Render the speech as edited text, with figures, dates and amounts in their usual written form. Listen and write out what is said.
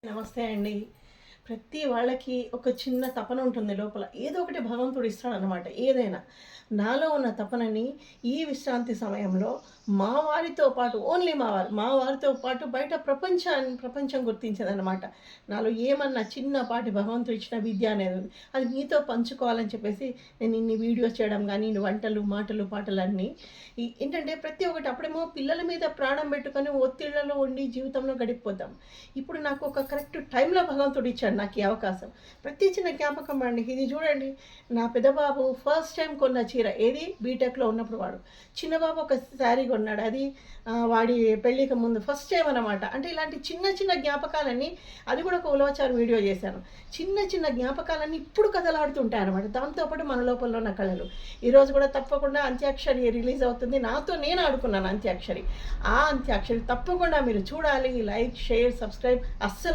నమస్తే అండి. ప్రతి వాళ్ళకి ఒక చిన్న తపన ఉంటుంది లోపల. ఏదో ఒకటి భగవంతుడు ఇస్తాడనమాట ఏదైనా. నాలో ఉన్న తపనని ఈ విశ్రాంతి సమయంలో మా వారితో పాటు ఓన్లీ మా వారితో పాటు బయట ప్రపంచం గుర్తించిందనమాట. నాలో ఏమన్నా చిన్నపాటి భగవంతుడు ఇచ్చిన విద్య అనేది ఉంది. అది మీతో పంచుకోవాలని చెప్పేసి నేను ఇన్ని వీడియోస్ చేయడం గానీ, ఇన్ని వంటలు, మాటలు, పాటలన్నీ ఏంటంటే ప్రతి ఒక్కటి అప్పుడేమో పిల్లల మీద ప్రాణం పెట్టుకొని ఒత్తిళ్లలో ఉండి జీవితంలో గడిపిపోతాం. ఇప్పుడు నాకు ఒక కరెక్ట్ టైంలో భగవంతుడు ఇచ్చాడు నాకు ఈ అవకాశం. ప్రతి చిన్న జ్ఞాపకం అండి. ఇది చూడండి, నా పెద్ద బాబు ఫస్ట్ టైం కొన్న చీర ఏది బీటెక్‌లో ఉన్నప్పుడు వాడు. చిన్న బాబు ఒక శారీ కొన్నాడు. అది వాడి పెళ్ళికి ముందు ఫస్ట్ టైం అనమాట. అంటే ఇలాంటి చిన్న చిన్న జ్ఞాపకాలన్నీ అది కూడా ఒక ఉలవచారు వీడియో చేశాను. చిన్న చిన్న జ్ఞాపకాలన్నీ ఇప్పుడు కదలాడుతుంటాయి అనమాట. దాంతో పాటు మన లోపల ఉన్న కళలు. ఈరోజు కూడా తప్పకుండా అంత్యాక్షరి రిలీజ్ అవుతుంది. నాతో నేను ఆడుకున్నాను అంత్యాక్షరి. ఆ అంత్యాక్షరి తప్పకుండా మీరు చూడాలి. లైక్, షేర్, సబ్స్క్రైబ్ అస్సలు